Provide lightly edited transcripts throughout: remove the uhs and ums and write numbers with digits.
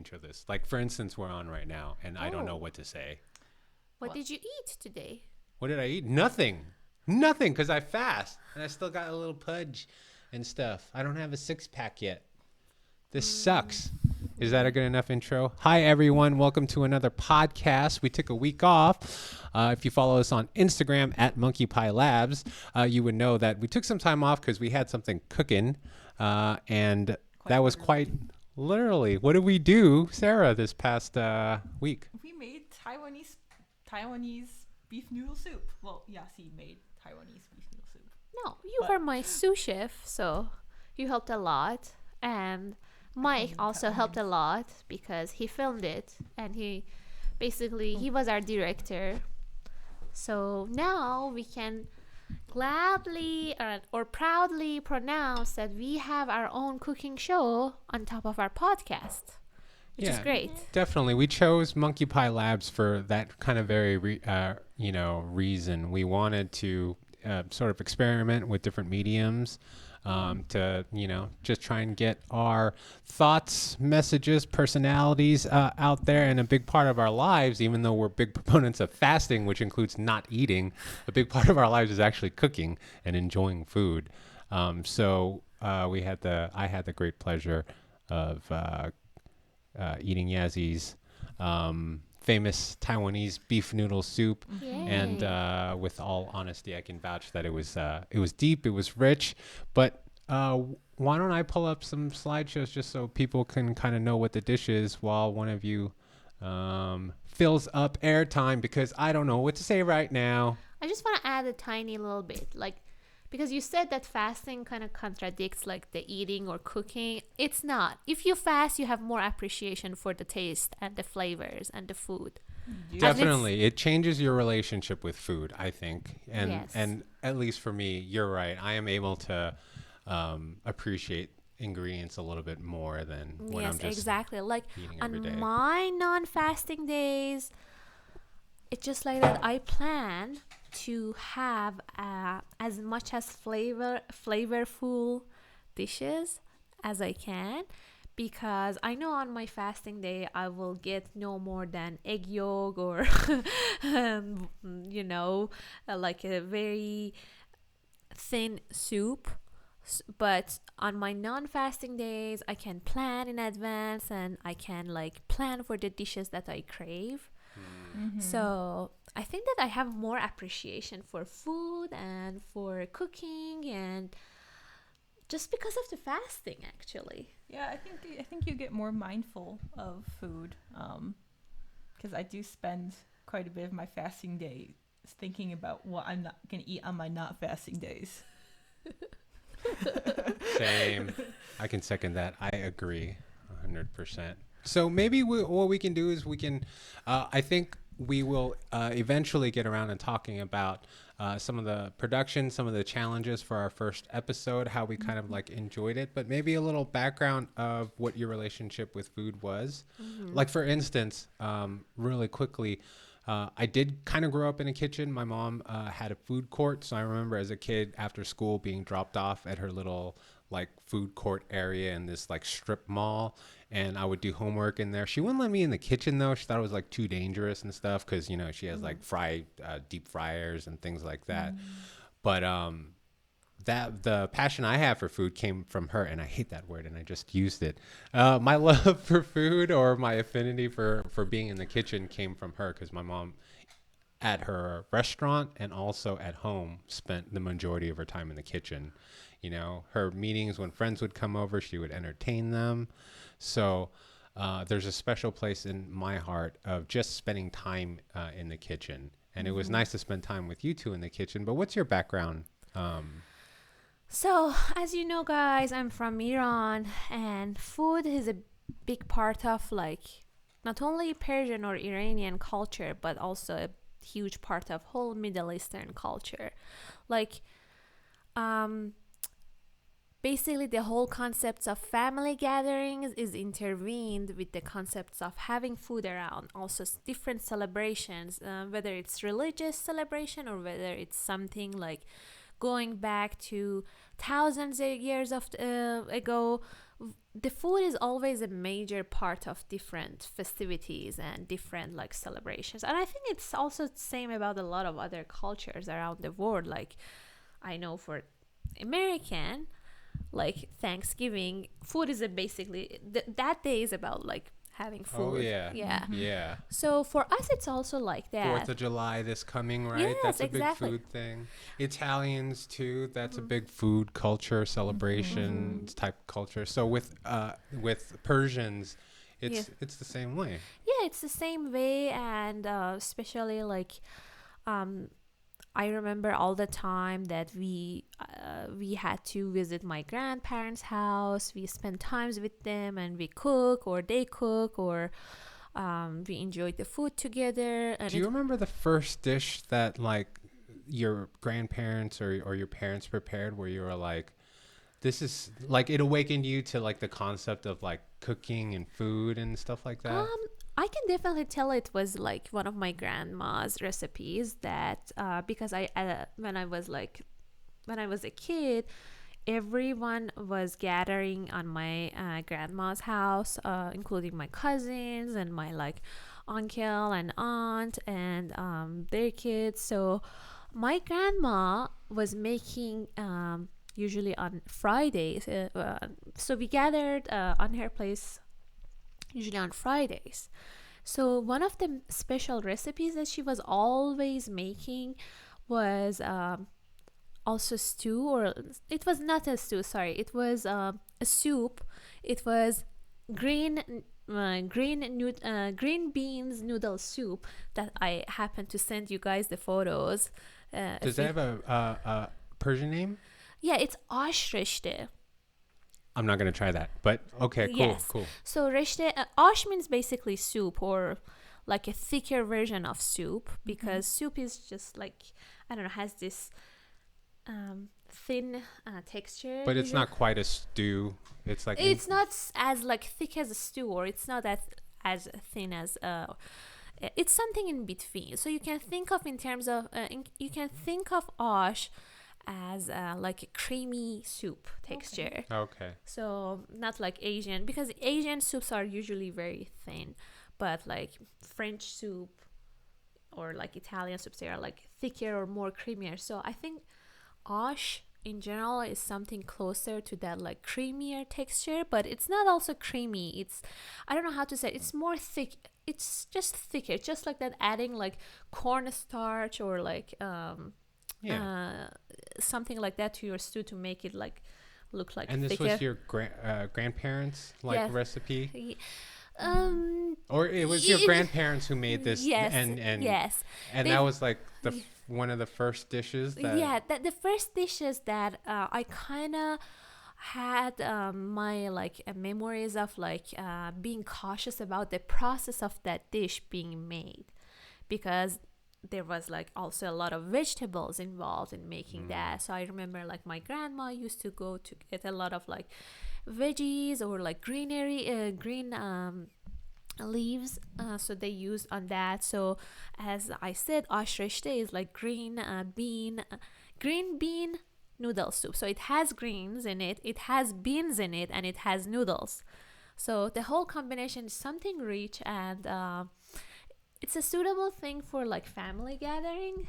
intro this. Like, for instance, we're on right now, and I don't know what to say. What did you eat today? What did I eat? Nothing, because I fast, and I still got a little pudge and stuff. I don't have a 6-pack yet. This sucks. Is that a good enough intro? Hi, everyone. Welcome to another podcast. We took a week off. If you follow us on Instagram at Monkey Pie Labs, you would know that we took some time off because we had something cooking. And that was quite literally. What did we do, Sarah, this past week? We made Taiwanese beef noodle soup. Well, Yasi made Taiwanese beef noodle soup. No, you were my sous chef, so you helped a lot. And Mike also helped a lot because he filmed it, and he was our director. So now we can gladly or proudly pronounce that we have our own cooking show on top of our podcast, which is great. Definitely. We chose Monkey Pie Labs for that kind of very, reason. We wanted to sort of experiment with different mediums. To, just try and get our thoughts, messages, personalities out there. And a big part of our lives, even though we're big proponents of fasting, which includes not eating, a big part of our lives is actually cooking and enjoying food. So I had the great pleasure of eating Yazi's famous Taiwanese beef noodle soup. Yay. And with all honesty, I can vouch that it was deep, it was rich. But why don't I pull up some slideshows just so people can kind of know what the dish is while one of you fills up airtime, because I don't know what to say right now. I just want to add a tiny little bit, because you said that fasting kind of contradicts like the eating or cooking. It's not. If you fast, you have more appreciation for the taste and the flavors and the food. Definitely. It changes your relationship with food, I think. And Yes. and at least for me, you're right. I am able to appreciate ingredients a little bit more than when I'm just exactly. Like eating every day. on my non-fasting days, it's just like that. I plan to have as much as flavorful dishes as I can, because I know on my fasting day I will get no more than egg yolk or like a very thin soup. But on my non-fasting days I can plan in advance, and I can plan for the dishes that I crave. So I think that I have more appreciation for food and for cooking, and just because of the fasting, actually. Yeah, I think you get more mindful of food, because I do spend quite a bit of my fasting days thinking about what I'm not going to eat on my not fasting days. Same. I can second that. I agree 100%. So maybe what we can do is we can, I think we will eventually get around and talking about some of the production, some of the challenges for our first episode, how we kind of enjoyed it, but maybe a little background of what your relationship with food was. Like, for instance, really quickly, I did kind of grow up in a kitchen. My mom had a food court. So I remember as a kid after school being dropped off at her little food court area in this strip mall, and I would do homework in there. She wouldn't let me in the kitchen though. She thought it was too dangerous and stuff, because she has deep fryers and things like that. But that the passion I have for food came from her, and I hate that word and I just used it. My love for food, or my affinity for being in the kitchen, came from her, because my mom at her restaurant and also at home spent the majority of her time in the kitchen. Her meetings, when friends would come over, she would entertain them. So there's a special place in my heart of just spending time in the kitchen. And it was nice to spend time with you two in the kitchen. But what's your background? So, as you know, guys, I'm from Iran, and food is a big part of not only Persian or Iranian culture, but also a huge part of whole Middle Eastern culture. Basically, the whole concepts of family gatherings is intervened with the concepts of having food around. Also, different celebrations, whether it's religious celebration or whether it's something going back to thousands of years ago, the food is always a major part of different festivities and different like celebrations. And I think it's also the same about a lot of other cultures around the world. Like I know for American, like Thanksgiving, food is basically that day is about like having food. Oh yeah. Yeah. Yeah. So for us, it's also like that. 4th of July this coming, right? Yes, That's a exactly. big food thing. Italians too, that's a big food culture celebration type culture. So with Persians, it's the same way. Yeah, it's the same way, and especially like I remember all the time that we had to visit my grandparents' house. We spend times with them, and we cook, or they cook, or we enjoyed the food together. And Do you remember the first dish that like your grandparents or your parents prepared, where you were like, this is like, it awakened you to like the concept of like cooking and food and stuff like that? I can definitely tell it was like one of my grandma's recipes that because when I was a kid, everyone was gathering on my grandma's house, including my cousins and my like uncle and aunt and their kids. So my grandma was making usually on Fridays. So we gathered on her place usually on Fridays. So one of the special recipes that she was always making was also stew, or it was not a stew, sorry, it was a soup. It was green beans noodle soup that I happened to send you guys the photos. Does that have a Persian name? Yeah, it's ash rishte. I'm not going to try that, but okay, cool, Yes. cool. So rishte, ash means basically soup, or like a thicker version of soup, because soup is just like, I don't know, has this thin texture. But it's not quite a stew. It's like It's not as like thick as a stew, or it's not as thin as it's something in between. So you can think of in terms of you can think of ash as like a creamy soup texture. Okay. So not like Asian, because Asian soups are usually very thin, but like French soup or like Italian soups, they are like thicker or more creamier. So I think ash in general is something closer to that like creamier texture, but it's not also creamy. It's, I don't know how to say it. It's more thick. It's just thicker, just like that, adding like cornstarch or like something like that to your stew to make it like look like and this thicker. was your grandparents like Yes. recipe, or it was your grandparents who made this? Yes, and yes. and They- that was like one of the first dishes that Yeah, the first dishes that I kind of had my like memories of like being cautious about the process of that dish being made, because there was like also a lot of vegetables involved in making that. So I remember like my grandma used to go to get a lot of like veggies or like green leaves, so they used on that. So as I said, ash rishte is like green bean noodle soup. So it has greens in it, it has beans in it, and it has noodles. So the whole combination is something rich, and it's a suitable thing for like family gathering.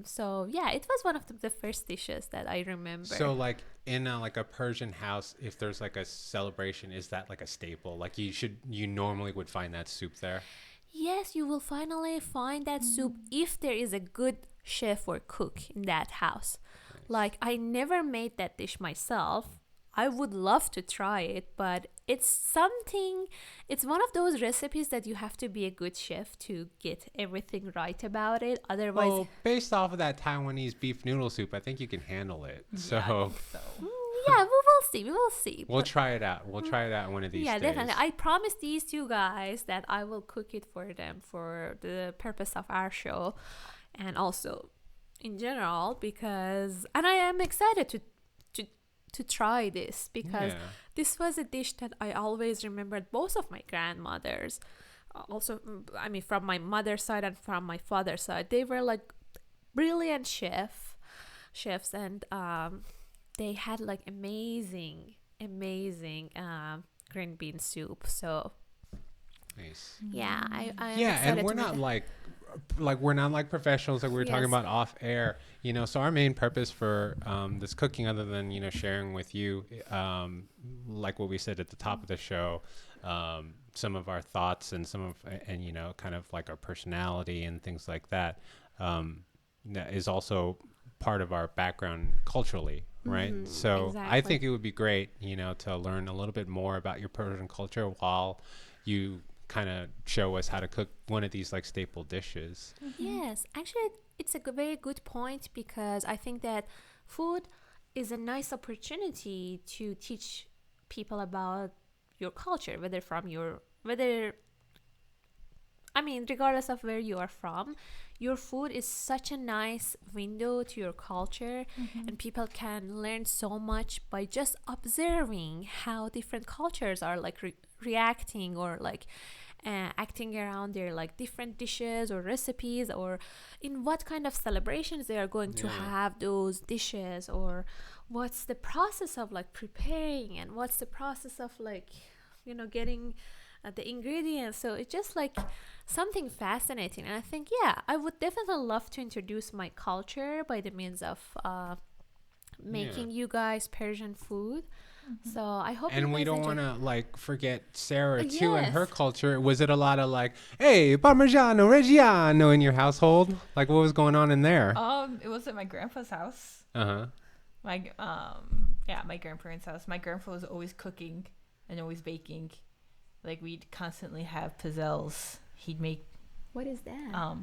So yeah, it was one of the first dishes that I remember. So like in like a Persian house, if there's like a celebration, is that like a staple? Like you normally would find that soup there? Yes, you will finally find that soup if there is a good chef or cook in that house. Like, I never made that dish myself. I would love to try it, but it's one of those recipes that you have to be a good chef to get everything right about it. Otherwise, Well, based off of that Taiwanese beef noodle soup, I think you can handle it. So yeah, we will see. We will see. we'll But- try it out. We'll try it out one of these yeah, days. definitely. I promise these two guys that I will cook it for them for the purpose of our show, and also in general, because, and I am excited to try this, because Yeah. this was a dish that I always remembered both of my grandmothers. Also, I mean, from my mother's side and from my father's side, they were like brilliant chefs, and they had like amazing amazing green bean soup. So Nice. yeah, I'm Yeah, excited and we're to make not that. like we're not like professionals like we were talking Yes. about off air, you know. So our main purpose for this cooking, other than sharing with you, like what we said at the top of the show, some of our thoughts and some of and kind of like our personality and things like that, that is also part of our background culturally, right? So I Exactly. think it would be great, to learn a little bit more about your Persian culture while you kind of show us how to cook one of these like staple dishes. Yes, actually, it's a very good point because I think that food is a nice opportunity to teach people about your culture, whether I mean, regardless of where you are from, your food is such a nice window to your culture, and people can learn so much by just observing how different cultures are like reacting or like acting around their like different dishes or recipes, or in what kind of celebrations they are going to have those dishes, or what's the process of like preparing, and what's the process of like getting the ingredients. So it's just like something fascinating, and I think I would definitely love to introduce my culture by the means of making you guys Persian food. So I hope you And we guys don't enjoy. want to like forget Sarah too and her Yes. culture. Was it a lot of like, hey, Parmigiano Reggiano in your household? Like what was going on in there? It was at my grandpa's house. Uh-huh. My grandparents' house. My grandpa was always cooking and always baking. Like we'd constantly have pizzelles. He'd make What is that?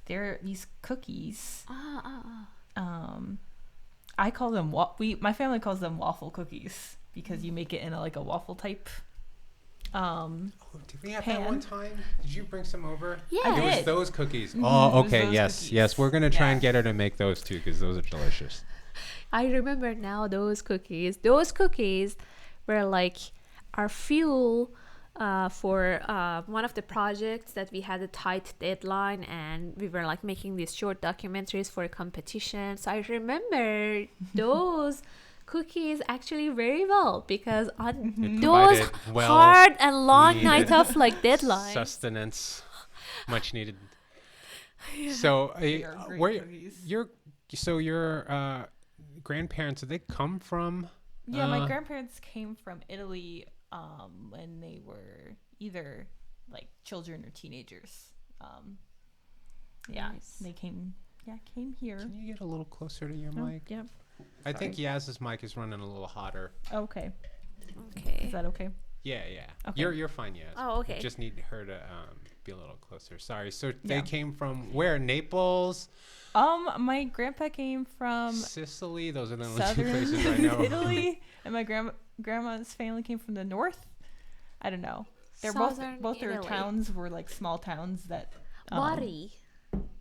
there are these cookies. Ah. I call them my family calls them waffle cookies because you make it in a waffle type. Did we have pan. that one time? Did you bring some over? Yeah. It was did. those cookies. Mhm, Oh, it was okay. those Yes, cookies. yes. We're gonna try and Yeah. get her to make those too because those are delicious. I remember now those cookies. Those cookies were like our fuel for one of the projects that we had a tight deadline, and we were like making these short documentaries for a competition. So I remember those cookies actually very well because on It those provided well hard and long needed night of like deadlines. sustenance, much needed. So, They are great where cookies. your grandparents, did they come from? Yeah, my grandparents came from Italy when they were either like children or teenagers. Nice. They came here. Can you get a little closer to your mic? Yep. I think Yaz's mic is running a little hotter. Okay. Okay. Is that okay? Yeah. Okay. You're fine, Yaz. Oh, okay. Just need her to be a little closer. Sorry. So they Yeah. came from where? Naples, My grandpa came from Sicily. Those are the only two southern places I know. Italy, and my grandma's family came from the north. I don't know. They're Southern both their Italy. towns were like small towns that. Bari.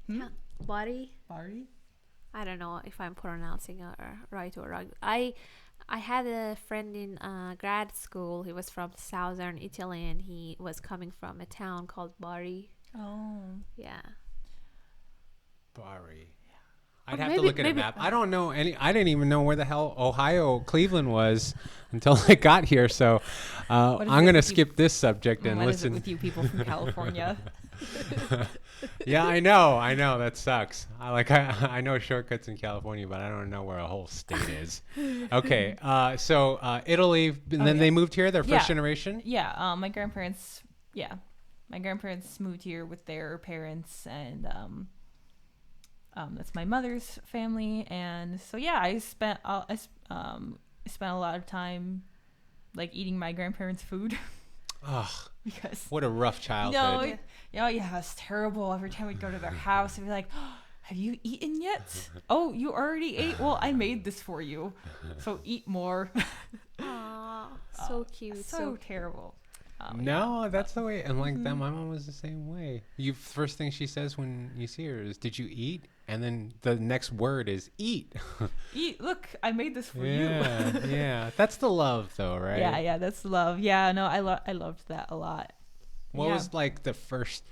Hmm? Bari. Bari? I don't know if I'm pronouncing it right or wrong. I had a friend in grad school. He was from southern Italy, and he was coming from a town called Bari. Oh. Yeah. Bari. I'd Or have to look at a maybe- map. I don't know any. I didn't even know where the hell Ohio, Cleveland was until I got here. So What is I'm it gonna with you- skip this subject and What is it listen. with you people from California? Yeah, I know that sucks. I know shortcuts in California, but I don't know where a whole state is. Okay, so Italy, and then yeah. they moved here. Their first Yeah. generation. Yeah, my grandparents moved here with their parents, and that's my mother's family, and so yeah, I spent a lot of time like eating my grandparents' food Ugh, because what a rough childhood. yeah, it's terrible. Every time we'd go to their house, I'd be like, oh, have you eaten yet? Oh, you already ate? Well, I made this for you, so eat more. Aw, so cute. So terrible. No, that's the way. And like that, my mom was the same way. You first thing she says when you see her is, "Did you eat?" And then the next word is "eat." Eat. Look, I made this for Yeah, you. yeah. That's the love, though, right? Yeah, that's love. Yeah, no, I loved that a lot. What Yeah. was like the first,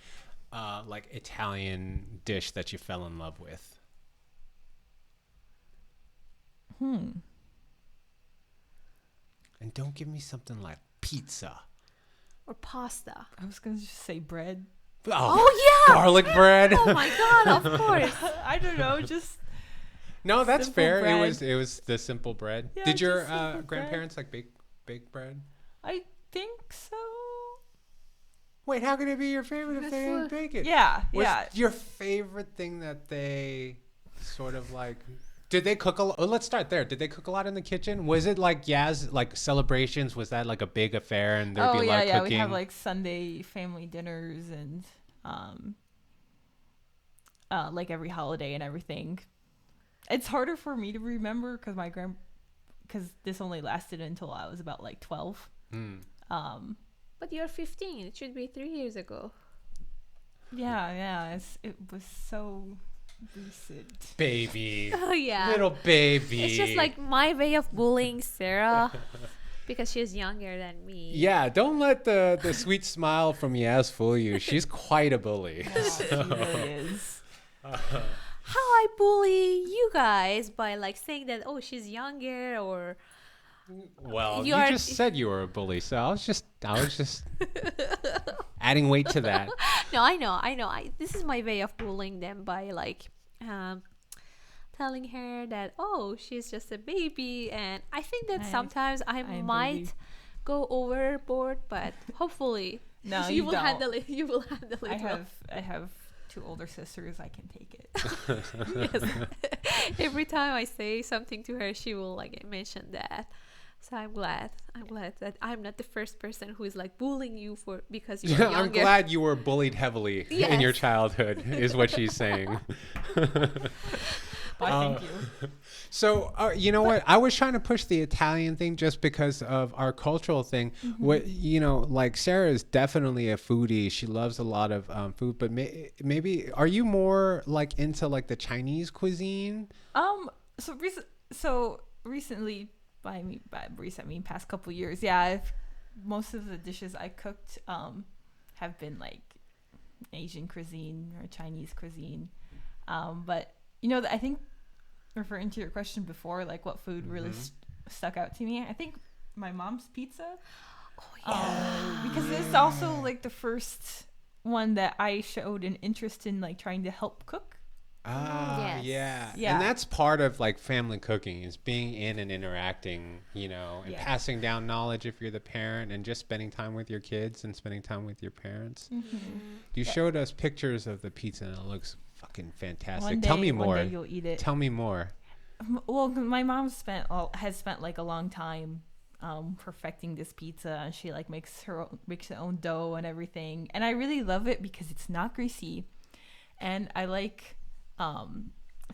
like Italian dish that you fell in love with? And don't give me something like pizza. Or pasta. I was gonna just say bread. Oh, yeah. Garlic bread. Oh my God, of course. I don't know, just No, that's simple fair. bread. It was the simple bread. Yeah, Did your just simple bread. grandparents like bake bread? I think so. Wait, how could it be your favorite if they didn't bake it? Yeah, What's your favorite thing that they sort of like? Did they cook a lot? Oh, let's start there. Did they cook a lot in the kitchen? Was it like like celebrations? Was that like a big affair and there'd be like cooking? We have like Sunday family dinners and like every holiday and everything. It's harder for me to remember because this only lasted until I was about like 12. But you're 15. It should be 3 years ago. Yeah, it was so recent. Baby. Oh, yeah. Little baby. It's just like my way of bullying Sarah because she's younger than me. Yeah, don't let the sweet smile from Yas fool you. She's quite a bully. She really is. How I bully you guys by like saying that, oh, she's younger, or Well, You you are- just said you were a bully, so I was just adding weight to that. no, I know. This is my way of bullying them by like telling her that, oh, she's just a baby, and I think that sometimes I I'm might baby. go overboard, but hopefully No, you you will don't. handle it. You will handle it. I have 2 older sisters. I can take it. Yes. Every time I say something to her, she will like mention that. So I'm glad that I'm not the first person who is like bullying you because you're younger. I'm glad you were bullied heavily in your Yes. childhood, is what she's saying. Why, thank you. So, you know what? I was trying to push the Italian thing just because of our cultural thing. What, like Sarah is definitely a foodie. She loves a lot of food, but maybe are you more like into like the Chinese cuisine? So recently, by recent I mean past couple years, most of the dishes I cooked have been like Asian cuisine or Chinese cuisine. But I think, referring to your question before, like what food really stuck out to me, I think my mom's pizza. Oh, yeah. Because it's also like the first one that I showed an interest in, like trying to help cook. Yes. Yeah. And that's part of like family cooking, is being in and interacting, and passing down knowledge if you're the parent, and just spending time with your kids and spending time with your parents. You showed us pictures of the pizza and it looks fucking fantastic. Tell me more. One day you'll eat it. Tell me more. Well, my mom has spent like a long time perfecting this pizza, and she like makes her own dough and everything, and I really love it because it's not greasy, and I like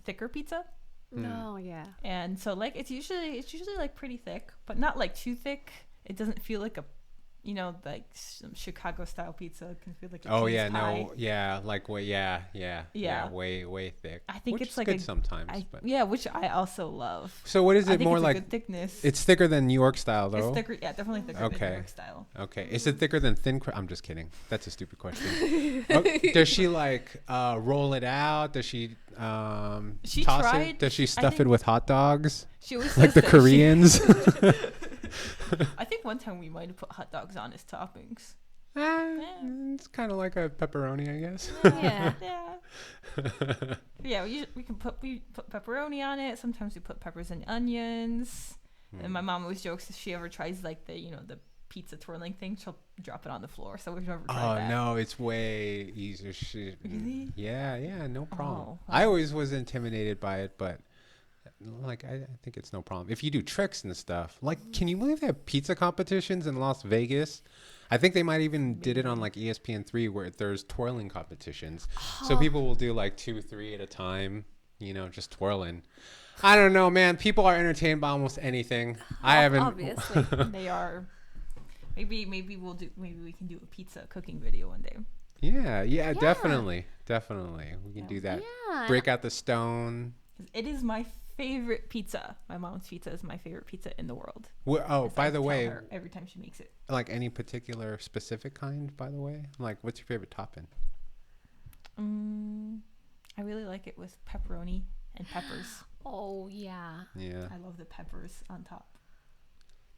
thicker pizza. No, yeah. And so like it's usually like pretty thick, but not like too thick. It doesn't feel like like some Chicago style pizza. It can feel like a cheese pie. Way thick. I think which it's is like good sometimes, but which I also love. so what is I it think more it's like? a good thickness. It's thicker than New York style, though. It's thicker, definitely thicker than New York style. Okay. Is it thicker than thin crust? I'm just kidding. That's a stupid question. Does she like roll it out? Does she She toss tried. it? Does she I stuff think it with hot dogs? She always Like says the that she- Koreans? I think one time we might have put hot dogs on as toppings. It's kind of like a pepperoni, I guess. Yeah. Yeah, we put pepperoni on it. Sometimes we put peppers and onions. And my mom always jokes, if she ever tries like the pizza twirling thing, she'll drop it on the floor. So we've never tried that. No, it's way easier. Really? Yeah, no problem. Oh, wow. I always was intimidated by it, but like I think it's no problem if you do tricks and stuff. Like, can you believe they have pizza competitions in Las Vegas? I think they might even did it on like ESPN3 where there's twirling competitions. So people will do like 2, 3 at a time, just twirling. I don't know, man. People are entertained by almost anything. I haven't. Obviously. They are. Maybe we can do a pizza cooking video one day. Yeah, definitely. We can do that. Yeah. Break out the stone. It is my favorite pizza. My mom's pizza is my favorite pizza in the world. By the I way, tell her every time she makes it. like any particular specific kind, by the way? Like, what's your favorite topping? I really like it with pepperoni and peppers. Oh, yeah. Yeah. I love the peppers on top.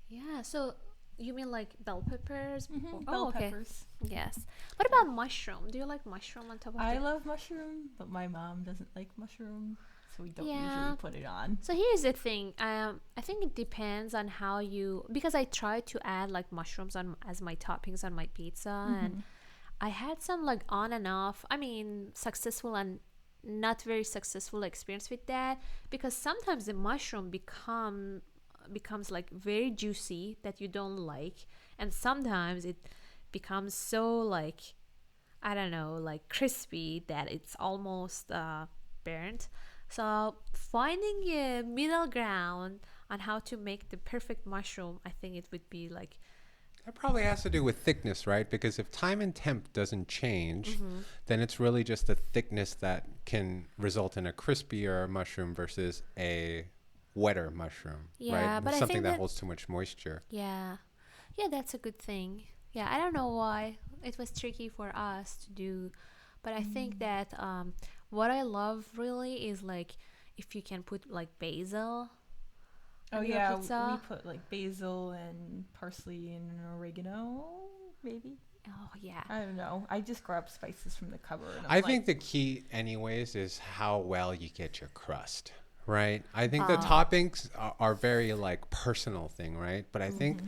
Yeah. So you mean like bell peppers? Bell Okay. peppers. Yes. What about mushroom? Do you like mushroom on top of I the? love mushroom, but my mom doesn't like mushroom, so we don't Yeah. usually put it on. So here's the thing. I think it depends on how you, because I tried to add like mushrooms on as my toppings on my pizza, and I had some like on and off. I mean, successful and not very successful experience with that, because sometimes the mushroom becomes like very juicy that you don't like, and sometimes it becomes so like, I don't know, like crispy that it's almost burnt. So finding a middle ground on how to make the perfect mushroom, I think it would be like, That probably has to do with thickness, right? Because if time and temp doesn't change, then it's really just the thickness that can result in a crispier mushroom versus a wetter mushroom, Yeah, right? but I Something think that that- holds too much moisture. yeah, that's a good thing. Yeah, I don't know why it was tricky for us to do, but I think that what I love really is like if you can put like basil Oh on your yeah, pizza. we put like basil and parsley and oregano, maybe. Oh yeah. I don't know. I just grab spices from the cupboard. And I think the key, anyways, is how well you get your crust, right? I think the Oh. toppings are very like personal thing, right? But I think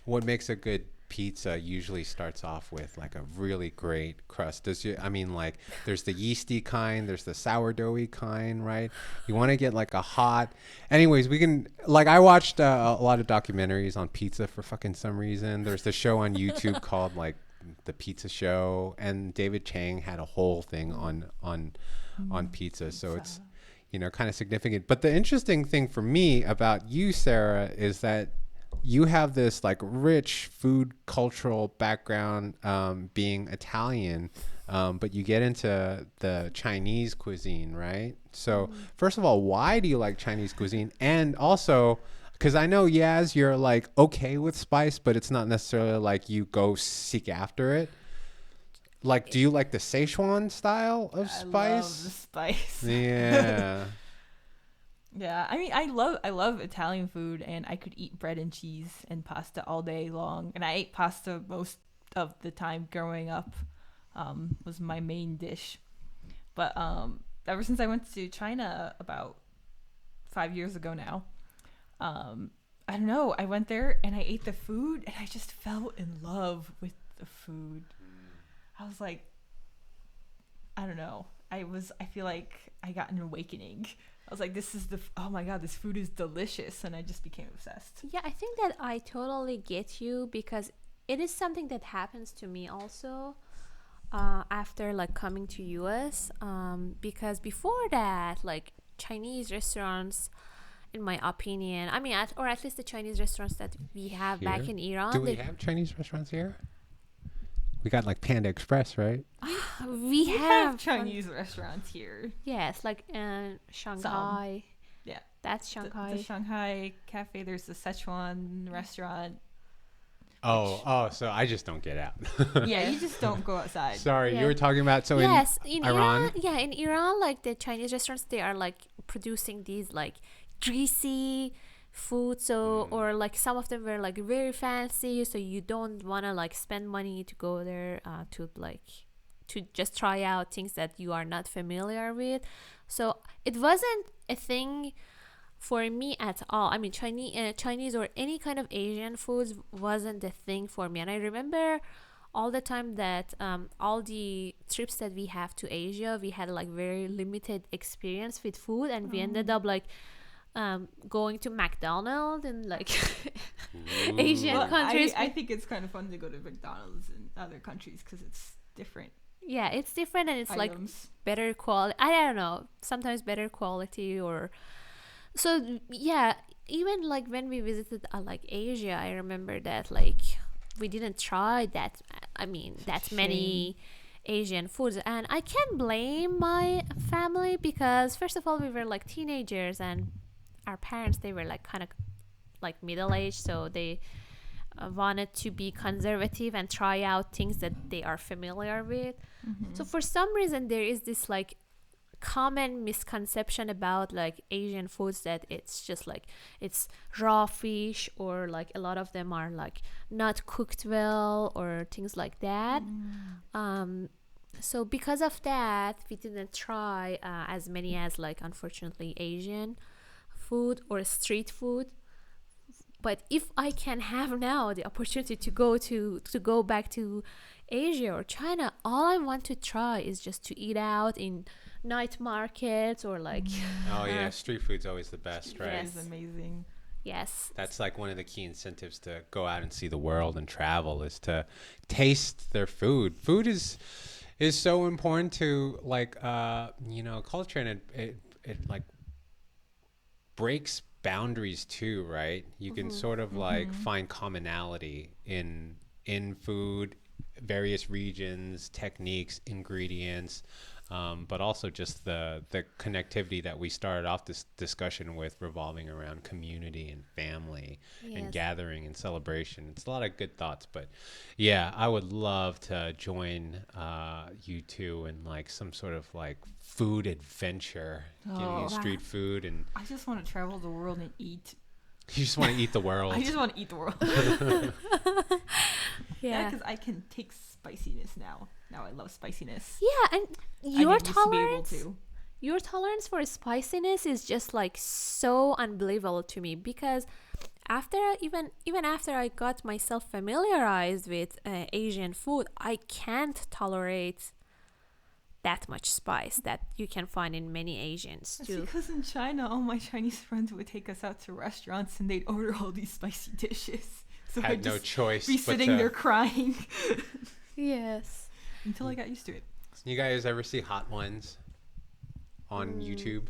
what makes a good pizza usually starts off with like a really great crust. I mean, like there's the yeasty kind, there's the sourdoughy kind, right? You want to get like a hot. Anyways, we can like I watched a lot of documentaries on pizza for fucking some reason. There's the show on YouTube called like the Pizza Show, and David Chang had a whole thing on pizza. So it's kind of significant. But the interesting thing for me about you, Sarah, is that you have this like rich food cultural background, being Italian, but you get into the Chinese cuisine, right? So first of all, why do you like Chinese cuisine? And also, because I know, Yaz, you're like okay with spice, but it's not necessarily like you go seek after it. Like, do you like the Szechuan style of I love the spice? spice. Yeah. Yeah, I mean, I love Italian food, and I could eat bread and cheese and pasta all day long. And I ate pasta most of the time growing up. Was my main dish. But ever since I went to China about 5 years ago now, I don't know. I went there and I ate the food, and I just fell in love with the food. I was like, I don't know. I feel like I got an awakening. I was like, oh my God, this food is delicious. And I just became obsessed. Yeah, I think that I totally get you, because it is something that happens to me also after like coming to US, because before that, like Chinese restaurants, in my opinion, I mean, or at least the Chinese restaurants that we have back Here? in Iran, Do we have Chinese restaurants here? We got like Panda Express, right? we We have have Chinese restaurants here. Yes, like Shanghai. Yeah. That's The Shanghai. Shanghai cafe, there's the Szechuan restaurant. Oh, so I just don't get out. Yeah, you just don't go outside. Sorry, Yeah. you were talking about Yes, in in Iran. Yeah, in Iran, like the Chinese restaurants, they are like producing these like greasy food. So or like some of them were like very fancy. So you don't wanna like spend money to go there to just try out things that you are not familiar with. So it wasn't a thing for me at all. I mean, Chinese or any kind of Asian foods wasn't the thing for me. And I remember all the time that all the trips that we have to Asia, we had like very limited experience with food, and we ended up like going to McDonald's and like Asian Well, countries. I think it's kind of fun to go to McDonald's in other countries because it's different Yeah, it's different, and it's like items. better quality. I don't know, sometimes better quality, or so yeah. Even like when we visited like Asia, I remember that like we didn't try that, I mean, that many Asian foods, and I can't blame my family, because first of all, we were like teenagers, and our parents, they were like kind of like middle-aged, so they wanted to be conservative and try out things that they are familiar with. So for some reason there is this like common misconception about like Asian foods that it's just like it's raw fish, or like a lot of them are like not cooked well or things like that. So because of that, we didn't try as many as like unfortunately Asian food or street food. But if I can have now the opportunity to go back to Asia or China, all I want to try is just to eat out in night markets or like Oh yeah, street food's always the best, right? It is amazing. yes. That's like one of the key incentives to go out and see the world and travel, is to taste their food. Food is so important to like culture, and it like breaks boundaries too, right? You can sort of like find commonality in food, various regions, techniques, ingredients, but also just the connectivity that we started off this discussion with, revolving around community and family and gathering and celebration. It's a lot of good thoughts, but yeah, I would love to join you two in like some sort of like food adventure, getting you street food. And I just want to travel the world and eat. you just want to eat the world. I just want to eat the world. Yeah. Because I can take spiciness now. Now I love spiciness. Yeah, and I your used to be able tolerance, to. your tolerance for spiciness is just like so unbelievable to me, because after even after I got myself familiarized with Asian food, I can't tolerate that much spice that you can find in many Asian That's stew. because in China, all my Chinese friends would take us out to restaurants and they'd order all these spicy dishes. So I'd Had no just choice be but sitting to- there crying Yes. until I got used to it. You guys ever see Hot Ones on YouTube?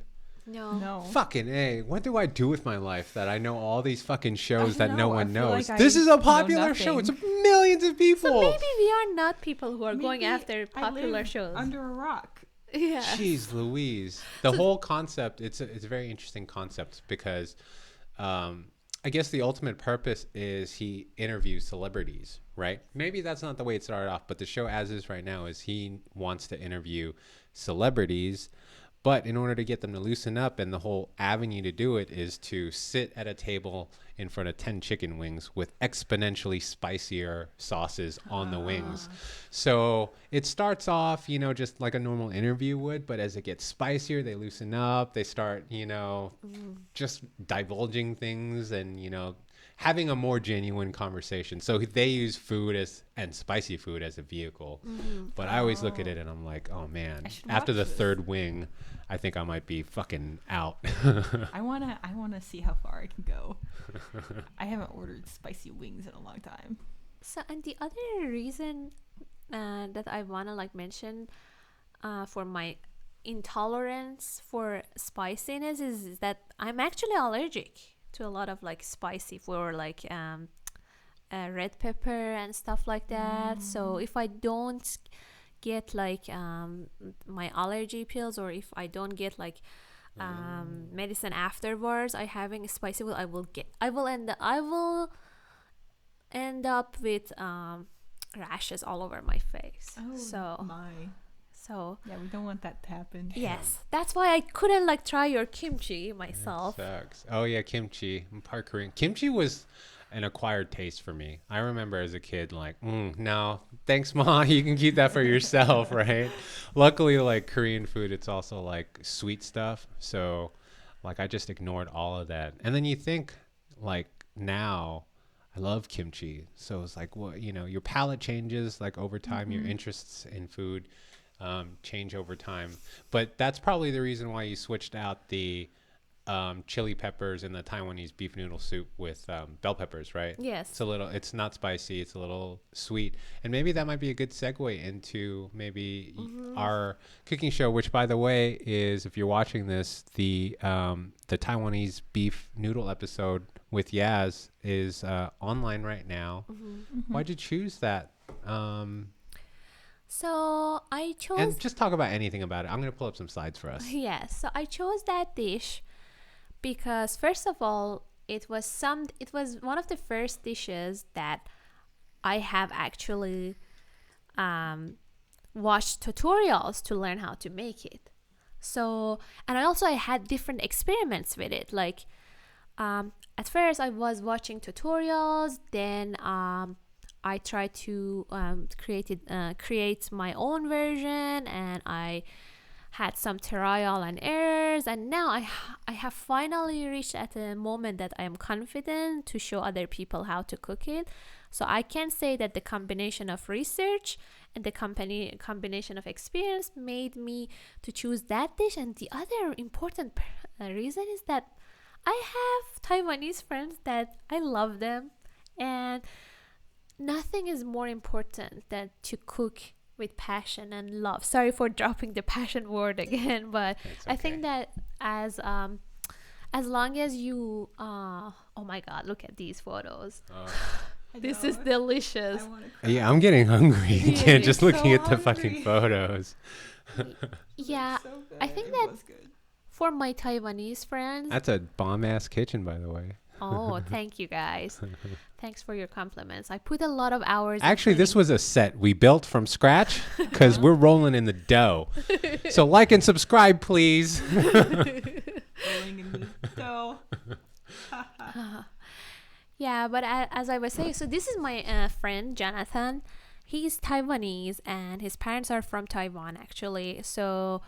No. No. Fucking A. What do I do with my life that I know all these fucking shows that don't no know. I one feel knows? like This I is a know popular show. It's nothing. millions of people. So maybe we are not people who are going Maybe after I popular live shows. under a rock. Yeah. Jeez Louise. The whole concept, it's a very interesting concept, because I guess the ultimate purpose is he interviews celebrities, right? Maybe that's not the way it started off, but the show as is right now is he wants to interview celebrities, but in order to get them to loosen up, and the whole avenue to do it is to sit at a table in front of 10 chicken wings with exponentially spicier sauces on the wings. So it starts off, just like a normal interview would, but as it gets spicier, they loosen up, they start, just divulging things and, having a more genuine conversation. So they use food and spicy food as a vehicle. But I always look at it and I'm like, oh man, I should after watch the this. third wing, I think I might be fucking out. I wanna see how far I can go. I haven't ordered spicy wings in a long time. So, and the other reason that I want to like mention for my intolerance for spiciness is that I'm actually allergic to a lot of like spicy, for like red pepper and stuff like that. So if I don't get like my allergy pills, or if I don't get like medicine afterwards, I having spicy food, I will end up with rashes all over my face. So Yeah, we don't want that to happen. yes, that's why I couldn't like try your kimchi myself. Sucks. Oh yeah, kimchi. I'm part Korean. Kimchi was an acquired taste for me. I remember as a kid, like, no, thanks, Ma. You can keep that for yourself, right? Luckily, like Korean food, it's also like sweet stuff. So, like, I just ignored all of that. And then you think, like, now I love kimchi. So it's like, well, your palate changes like over time. Your interests in food change over time. But that's probably the reason why you switched out the chili peppers and the Taiwanese beef noodle soup with bell peppers, right? Yes. It's not spicy, it's a little sweet. And maybe that might be a good segue into maybe our cooking show, which by the way is, if you're watching this, the Taiwanese beef noodle episode with Yaz is online right now. Why'd you choose that? So I chose. And just talk about anything about it. I'm going to pull up some slides for us. Yes, so I chose that dish because first of all, it was one of the first dishes that I have actually watched tutorials to learn how to make it. So, and I had different experiments with it. Like, at first I was watching tutorials, then I tried to create my own version, and I had some trial and errors, and now I have finally reached at a moment that I am confident to show other people how to cook it. So I can say that the combination of research and the combination of experience made me to choose that dish. And the other important reason is that I have Taiwanese friends that I love them, and nothing is more important than to cook with passion and love. Sorry for dropping the passion word again, but It's I think okay. that as long as you oh my god, look at these photos. I This know. is delicious. I wanna cry. Yeah, I'm getting hungry again Yeah, just so looking at the hungry. fucking photos. Yeah, So good. I think It that was good. for my Taiwanese friends. That's a bomb ass kitchen, by the way. Oh, thank you guys. Thanks for your compliments. I put a lot of hours. Actually, this was a set we built from scratch because we're rolling in the dough. So like and subscribe, please. Rolling in the dough. Yeah, but as I was saying, so this is my friend Jonathan. He's Taiwanese and his parents are from Taiwan, actually. So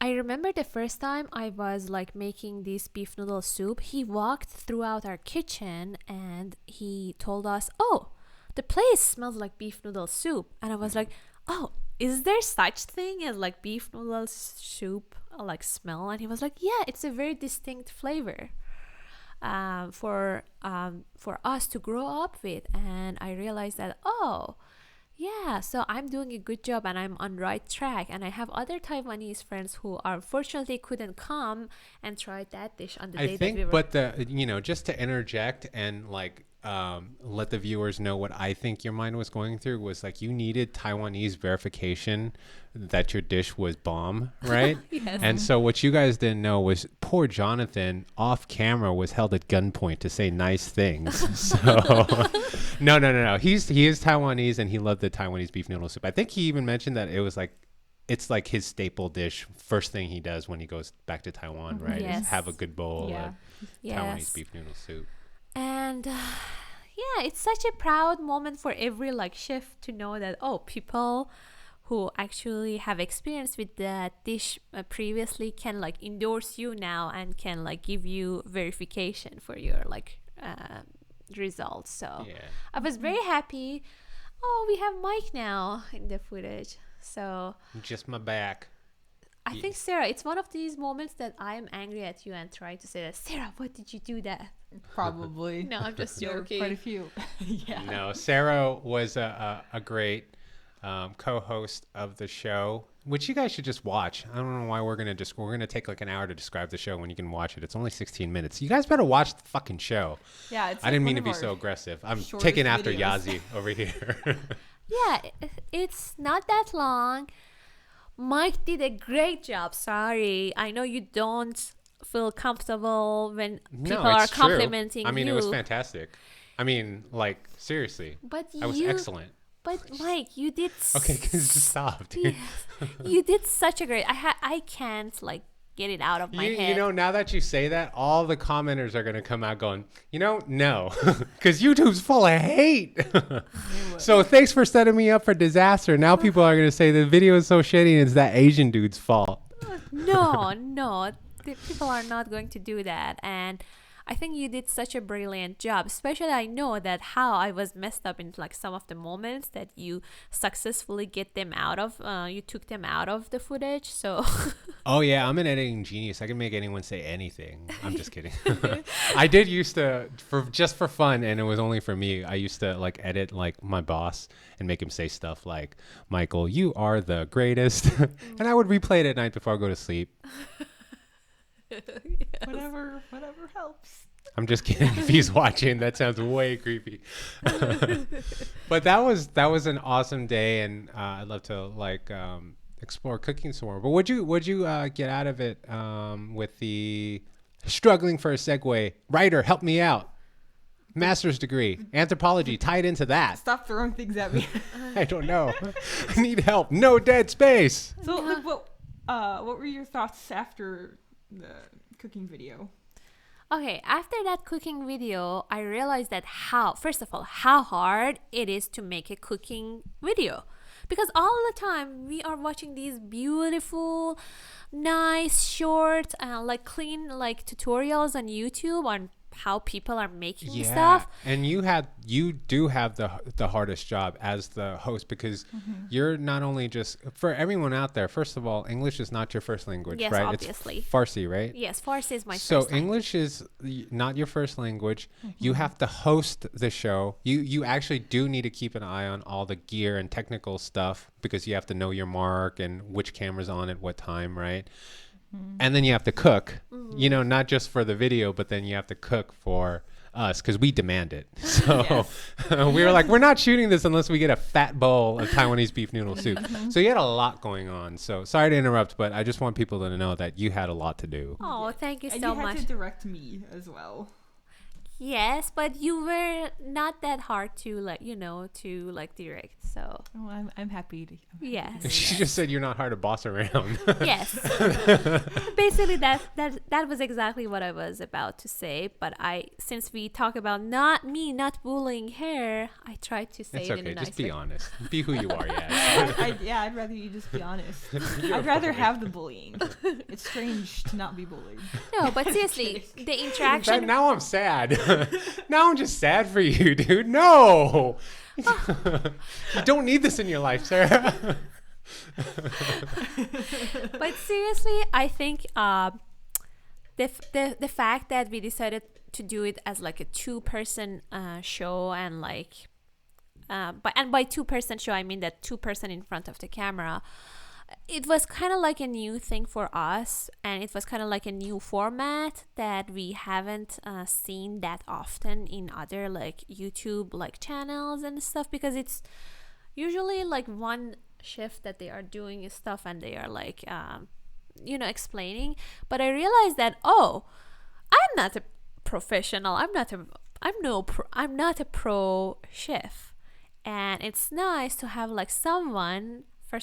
I remember the first time I was like making this beef noodle soup. He walked throughout our kitchen and he told us, "Oh, the place smells like beef noodle soup." And I was like, "Oh, is there such thing as like beef noodle soup like smell?" And he was like, "Yeah, it's a very distinct flavor for us to grow up with." And I realized that, oh yeah, so I'm doing a good job and I'm on right track. And I have other Taiwanese friends who unfortunately couldn't come and try that dish on the day I that we think, were. but just to interject and like let the viewers know what I think your mind was going through was like you needed Taiwanese verification that your dish was bomb, right? Yes. And so what you guys didn't know was poor Jonathan off camera was held at gunpoint to say nice things. So no. He is Taiwanese and he loved the Taiwanese beef noodle soup. I think he even mentioned that it was like it's like his staple dish. First thing he does when he goes back to Taiwan, right? Yes. Is have a good bowl Yeah. of Yes. Taiwanese beef noodle soup. And yeah, it's such a proud moment for every like chef to know that, oh, people who actually have experience with that dish previously can like endorse you now and can like give you verification for your like results. So Yeah. I was very happy. Oh, we have Mike now in the footage. So Just my back. I think, Sarah, it's one of these moments that I am angry at you and try to say that, Sarah, what did you do that? Probably. No, I'm just There were joking. quite a few. Yeah. No, Sarah was a great co-host of the show, which you guys should just watch. I don't know why we're gonna take like an hour to describe the show when you can watch it. It's only 16 minutes. You guys better watch the fucking show. Yeah. It's I didn't like mean to one be of so our aggressive. I'm shortest taking after videos. Yazi over here. Yeah, it's not that long. Mike did a great job. Sorry. I know you don't feel comfortable when people are it's true. complimenting you. I mean, it was fantastic. I mean, like seriously, But I was excellent. But Mike, you did Okay, just stop, dude. yes, you did such a great. I can't like get it out of my head. You know, now that you say that, all the commenters are going to come out going, no, because YouTube's full of hate. So thanks for setting me up for disaster. Now people are going to say the video is so shitty and it's that Asian dude's fault. No, the people are not going to do that. And I think you did such a brilliant job. Especially I know that how I was messed up in like some of the moments that you successfully get them out of. You took them out of the footage. So Oh yeah, I'm an editing genius. I can make anyone say anything. I'm just kidding. I did used to for fun, and it was only for me. I used to like edit like my boss and make him say stuff like, "Michael, you are the greatest," and I would replay it at night before I go to sleep. Whatever helps. I'm just kidding. If he's watching, that sounds way creepy. But that was an awesome day, and I'd love to like explore cooking some more. But what'd you get out of it with the struggling for a segue? Writer, help me out. Master's degree, anthropology, tied into that. Stop throwing things at me. I don't know. I need help. No dead space. So like, What were your thoughts after the cooking video? Okay, after that cooking video, I realized that first of all, how hard it is to make a cooking video. Because all the time we are watching these beautiful, nice, short, like clean, like tutorials on YouTube on how people are making stuff. And you do have the hardest job as the host, because you're not only just, for everyone out there, first of all, English is not your first language, Yes, right? obviously. It's Farsi, right? Yes, Farsi is my So first language. English is not your first language. You have to host the show. You actually do need to keep an eye on all the gear and technical stuff, because you have to know your mark and which camera's on at what time, right? And then you have to cook, you know, not just for the video, but then you have to cook for us, because we demand it. So we were like, we're not shooting this unless we get a fat bowl of Taiwanese beef noodle soup. So you had a lot going on. So sorry to interrupt, but I just want people to know that you had a lot to do. Oh, thank you And so you had much. to direct me as well. Yes, but you were not that hard to direct. So Oh, I'm happy to. yes. She just said you're not hard to boss around. Yes. Basically, that was exactly what I was about to say. But since we talk about not bullying her, I tried to say It's it in okay. a nice Just be way. honest. Be who you are, yeah. I'd rather you just be honest. I'd rather have the bullying. It's strange to not be bullied. No, but seriously, the In fact, interaction. now I'm sad. Now I'm just sad for you, dude. No. You don't need this in your life, Sarah. But seriously, I think the fact that we decided to do it as like a 2-person show, and like by 2-person show I mean that 2-person in front of the camera, it was kind of like a new thing for us, and it was kind of like a new format that we haven't seen that often in other like YouTube like channels and stuff, because it's usually like one shift that they are doing stuff and they are like explaining. But I realized that I'm not a professional. I'm not a pro chef, and it's nice to have like someone by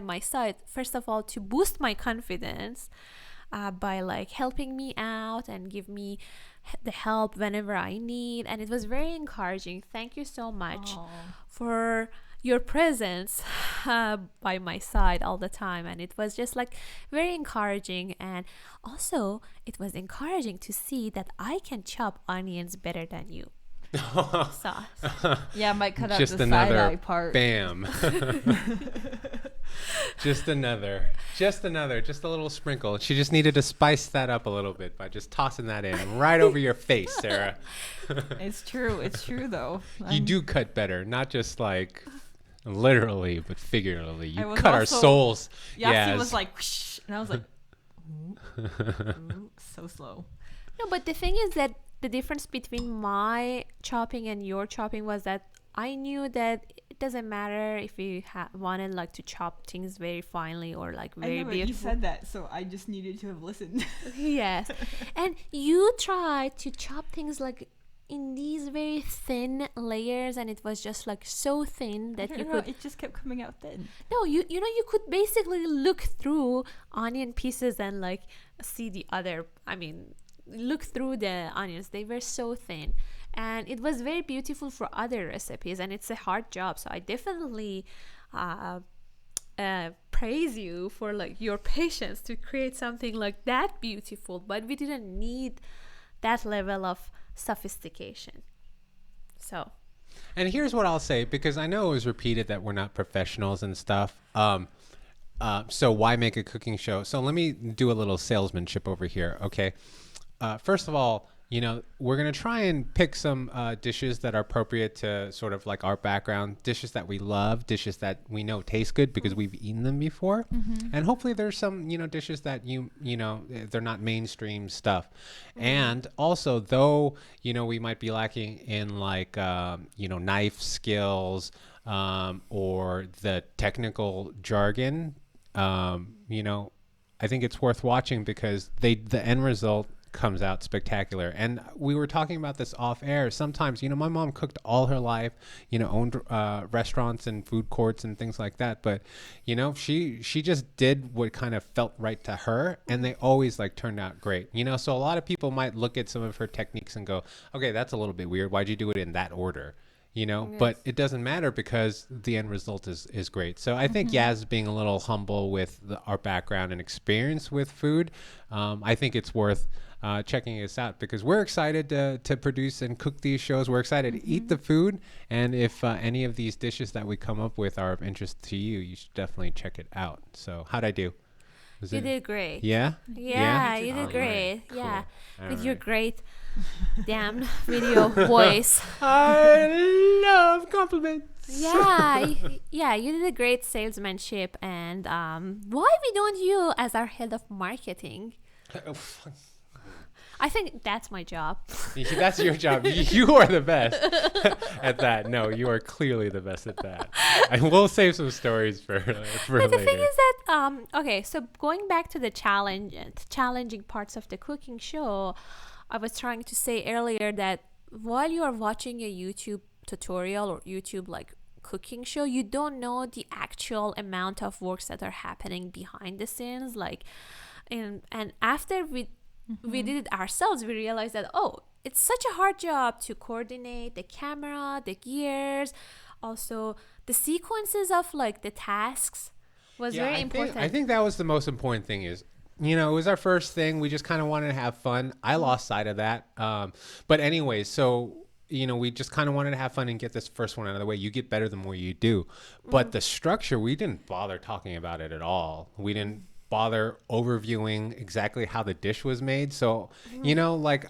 my side, first of all, to boost my confidence by like helping me out and give me the help whenever I need. And it was very encouraging. Thank you so much for your presence by my side all the time. And it was just like very encouraging. And also it was encouraging to see that I can chop onions better than you. Sauce. Yeah, I might cut out Just the another side-eye part. bam. Just a little sprinkle. She just needed to spice that up a little bit by just tossing that in right over your face, Sarah. It's true though. You do cut better, not just like literally, but figuratively. I You was cut our also- souls. Yassi Yes. was like, whoosh, and I was like, ooh, so slow. No, but the thing is that the difference between my chopping and your chopping was that I knew that it doesn't matter if you wanted like to chop things very finely or like I very know, but you beautiful. said that, so I just needed to have listened. Yes. And you tried to chop things like in these very thin layers, and it was just like so thin that you could It just kept coming out thin. no you know you could basically look through onion pieces and like see the other, look through the onions. They were so thin, and it was very beautiful for other recipes, and it's a hard job. So I definitely praise you for like your patience to create something like that beautiful, but we didn't need that level of sophistication. So And here's what I'll say, because I know it was repeated that we're not professionals and stuff. So why make a cooking show? So let me do a little salesmanship over here, okay? First of all, we're going to try and pick some dishes that are appropriate to sort of like our background, dishes that we love, dishes that we know taste good because we've eaten them before. And hopefully there's some, dishes that they're not mainstream stuff. And also, though, we might be lacking in like, knife skills or the technical jargon, I think it's worth watching because the end result comes out spectacular. And we were talking about this off air. Sometimes, my mom cooked all her life, owned restaurants and food courts and things like that. But, she just did what kind of felt right to her, and they always like turned out great. So a lot of people might look at some of her techniques and go, okay, that's a little bit weird. Why'd you do it in that order? But it doesn't matter because the end result is great. So I think Yaz being a little humble with our background and experience with food, I think it's worth checking us out because we're excited to produce and cook these shows. We're excited to eat the food. And if any of these dishes that we come up with are of interest to you, you should definitely check it out. So how'd I do? You did great. Yeah? Yeah, you did great. Cool. Yeah, All with right. your great damn video voice. I love compliments. Yeah, you did a great salesmanship. And why we don't you as our head of marketing? I think that's my job. That's your job. You are the best at that. No, you are clearly the best at that. I will save some stories for But later. the thing is that okay, so going back to the challenging parts of the cooking show, I was trying to say earlier that while you are watching a YouTube tutorial or YouTube like cooking show, you don't know the actual amount of works that are happening behind the scenes. Like, and after we did it ourselves, we realized that it's such a hard job to coordinate the camera, the gears, also the sequences of like the tasks was very important. I think that was the most important thing is, it was our first thing. We just kind of wanted to have fun. I lost sight of that. But anyways, so, we just kind of wanted to have fun and get this first one out of the way. You get better the more you do. But the structure, we didn't bother talking about it at all. We didn't bother overviewing exactly how the dish was made. So, like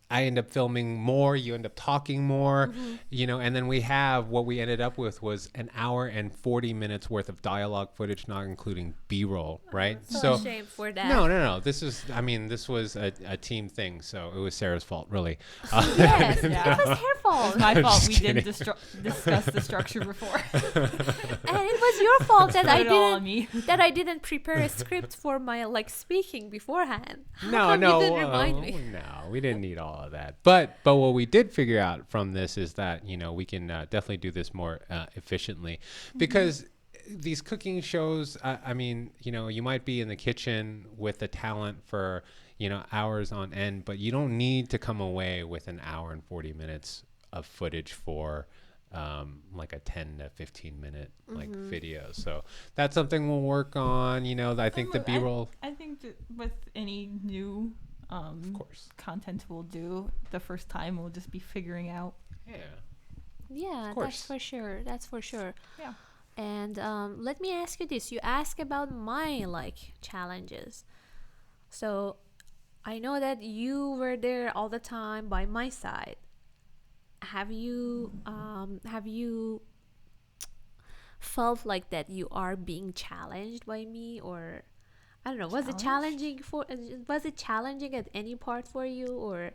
I end up filming more, you end up talking more, and then what we ended up with was an hour and 40 minutes worth of dialogue footage, not including B-roll, right? So ashamed for that. No. This was a team thing, so it was Sarah's fault, really. Yes, it was her fault. My fault. just We kidding. didn't discuss the structure before. And it was your fault that Put it all on me. I didn't prepare a script for my like speaking beforehand. How No, come no, you didn't remind me? no, we didn't need all of that. But what we did figure out from this is that we can definitely do this more efficiently, because these cooking shows, you might be in the kitchen with the talent for hours on end, but you don't need to come away with an hour and 40 minutes of footage for like a 10 to 15 minute like video. So that's something we'll work on. I think the B-roll. I think that with any new Of course. content we'll do, the first time we'll just be figuring out. Yeah, that's for sure. Yeah. And let me ask you this. You asked about my like challenges. So I know that you were there all the time by my side. Have you felt like that you are being challenged by me, or I don't know, was it challenging at any part for you, or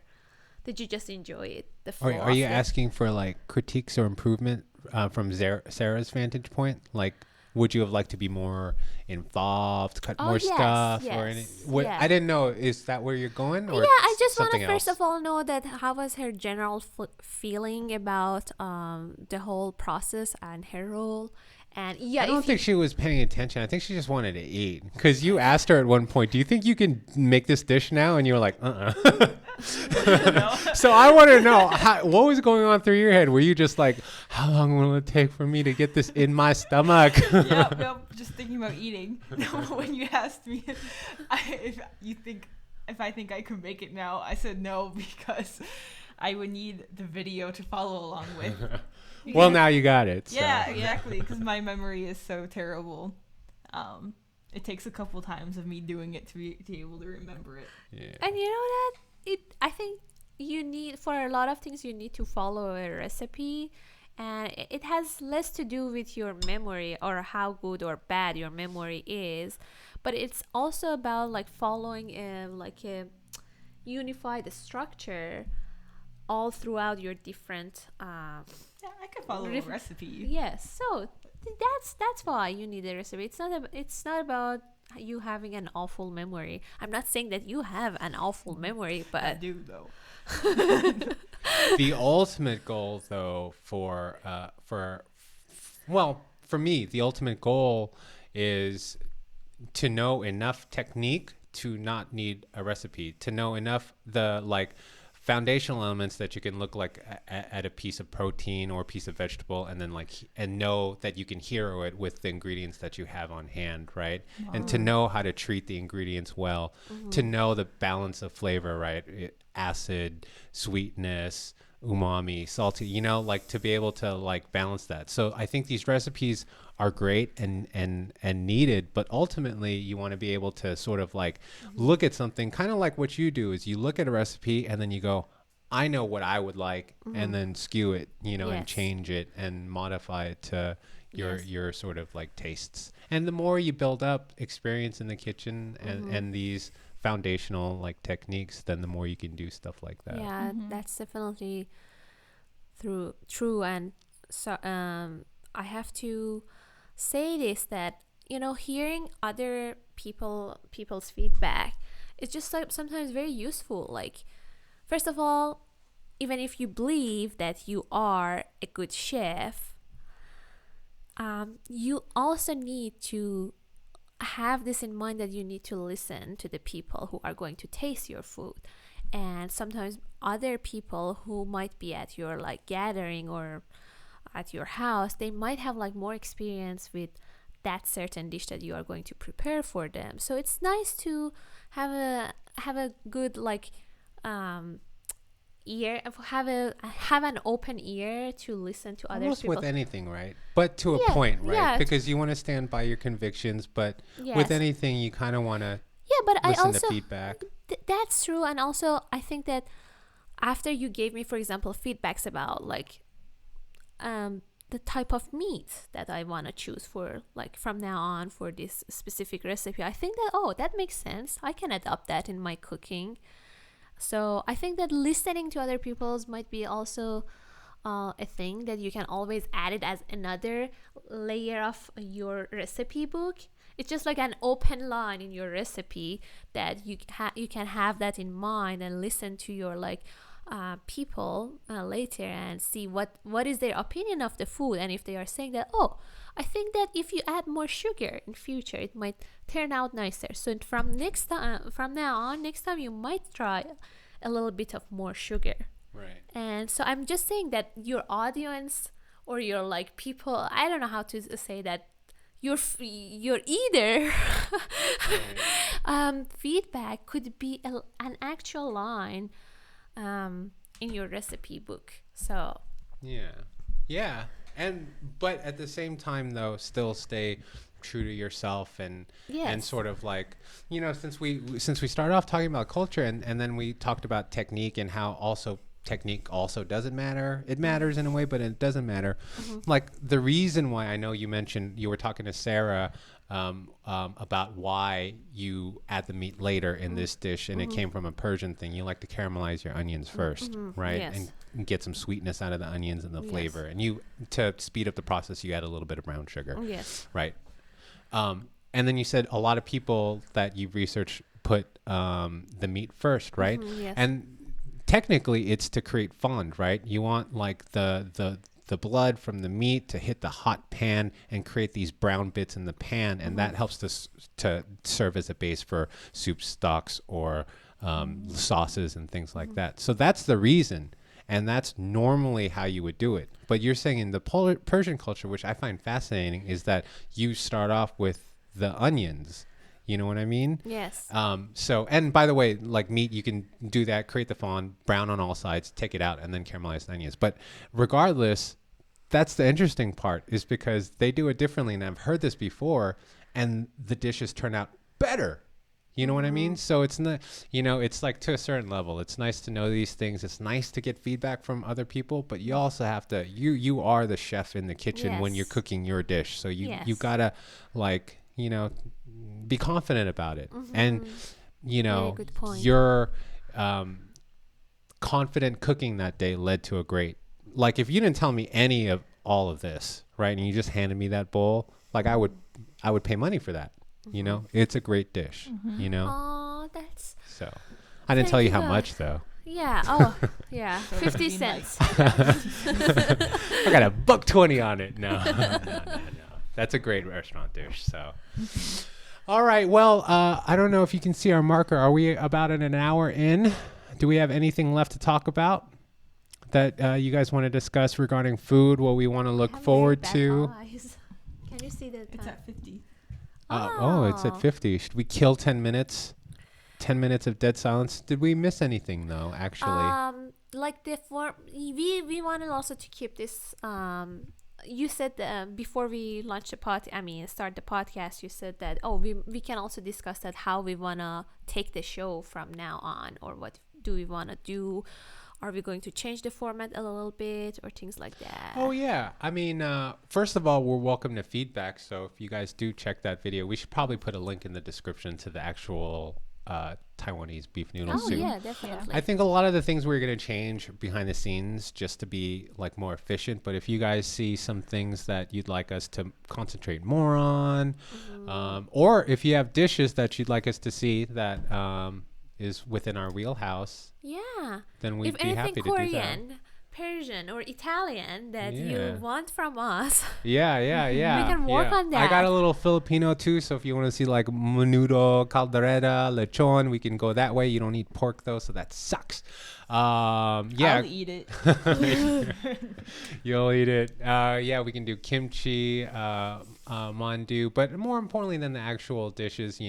did you just enjoy it? Are you asking for like critiques or improvement from Sarah's vantage point? Like, would you have liked to be more involved, cut more stuff, or any? I didn't know. Is that where you're going? Or I just want to something first else? of all know that how was her general feeling about the whole process and her role. And I don't think she was paying attention. I think she just wanted to eat. Because you asked her at one point, do you think you can make this dish now? And you were like, So I want to know, what was going on through your head? Were you just like, how long will it take for me to get this in my stomach? Yep, just thinking about eating. When you asked me if I think I could make it now, I said no, because I would need the video to follow along with. Well, now you got it. So. Yeah, exactly, because my memory is so terrible. It takes a couple times of me doing it to be able to remember it. Yeah. And you know that I think you need, for a lot of things, you need to follow a recipe, and it has less to do with your memory or how good or bad your memory is, but it's also about like following a unified structure all throughout your different Yeah, I could follow a recipe. yes. So that's why you need a recipe. It's not about you having an awful memory. I'm not saying that you have an awful memory, I but do though. The ultimate goal, though, for me, the ultimate goal is to know enough technique to not need a recipe, to know enough the like foundational elements that you can look like at a piece of protein or a piece of vegetable, and then and know that you can hero it with the ingredients that you have on hand, right? And to know how to treat the ingredients well, to know the balance of flavor, right? Acid, sweetness, umami, salty, like to be able to like balance that. So I think these recipes are great and needed, but ultimately you want to be able to sort of like look at something kind of like what you do is you look at a recipe and then you go, I know what I would like, and then skew it, and change it and modify it to your sort of like tastes. And the more you build up experience in the kitchen and these foundational like techniques, then the more you can do stuff like that. Yeah, that's definitely true. And so I have to say this, that hearing other people's feedback is just like sometimes very useful. Like, first of all, even if you believe that you are a good chef, you also need to have this in mind, that you need to listen to the people who are going to taste your food. And sometimes other people who might be at your like gathering or at your house, they might have like more experience with that certain dish that you are going to prepare for them. So it's nice to have a good like ear, have an open ear to listen to other Almost people. with anything, right? But to a point, right? Because you want to stand by your convictions, but with anything you kind of want to but listen I also to feedback. That's true. And also I think that after you gave me, for example, feedbacks about like the type of meat that I want to choose for like from now on for this specific recipe, I think that that makes sense, I can adopt that in my cooking. So I think that listening to other people's might be also a thing that you can always add it as another layer of your recipe book. It's just like an open line in your recipe that you can have that in mind and listen to your like people later and see what is their opinion of the food. And if they are saying that, I think that if you add more sugar in future, it might turn out nicer. So from now on, next time you might try a little bit of more sugar. Right. And so I'm just saying that your audience or your like people, I don't know how to say that, your eater feedback could be an actual line in your recipe book. So yeah, but at the same time though, still stay true to yourself and sort of like, since we started off talking about culture and then we talked about technique and how also technique also doesn't matter. It matters in a way, but it doesn't matter. Like the reason why I know you mentioned, you were talking to Sarah about why you add the meat later in this dish, and it came from a Persian thing. You like to caramelize your onions first, right? Yes. And get some sweetness out of the onions and the flavor. And to speed up the process, you add a little bit of brown sugar. Yes. Right. And then you said a lot of people that you've researched put the meat first, right? Yes. And technically it's to create fond, right? You want like the blood from the meat to hit the hot pan and create these brown bits in the pan, and that helps to serve as a base for soups, stocks, or sauces and things like that. So that's the reason, and that's normally how you would do it. But you're saying in the Persian culture, which I find fascinating, is that you start off with the onions. You know what I mean? Yes. So, and by the way, like meat, you can do that, create the fond, brown on all sides, take it out, and then caramelize the onions. But regardless, that's the interesting part, is because they do it differently. And I've heard this before, and the dishes turn out better. You know what I mean? So it's not, it's like to a certain level. It's nice to know these things. It's nice to get feedback from other people, but you also have to, you are the chef in the kitchen when you're cooking your dish. So you gotta like, be confident about it. And your confident cooking that day led to a great, like if you didn't tell me any of all of this, right, and you just handed me that bowl, like I would pay money for that. You know, it's a great dish. You know, Oh, that's so I didn't tell Thank you how you. much though. yeah. Oh, yeah. So it 50 would be nice. cents. I got $1.20 on it. No, no. That's a great restaurant dish. So, all right. Well, I don't know if you can see our marker. Are we about at an hour in? Do we have anything left to talk about that you guys want to discuss regarding food? What we want to I look have very forward bad to? eyes. Can you see the It's time? at 50. Oh, it's at 50. Should we kill 10 minutes? 10 minutes of dead silence. Did we miss anything though? Actually, Like the form, we wanted also to keep this. You said before we launch the start the podcast. You said that we can also discuss that how we wanna take the show from now on, or what do we wanna do. Are we going to change the format a little bit or things like that? Oh yeah. I mean, first of all, we're welcome to feedback. So if you guys do check that video, we should probably put a link in the description to the actual Taiwanese beef noodle Oh soup. yeah, definitely. I think a lot of the things we're going to change behind the scenes just to be like more efficient. But if you guys see some things that you'd like us to concentrate more on, or if you have dishes that you'd like us to see that is within our wheelhouse, Yeah. then we'd If be happy anything to do that. Korean, Persian, or Italian that Yeah. you want from us, Yeah. We can work on I got that. a little Filipino too, so if you want to see like menudo, caldereta, lechon, we can go that way. You don't eat pork though, so that sucks. Yeah, I'll eat it. you'll eat it. Yeah, we can do kimchi, mandu, but more importantly than the actual dishes,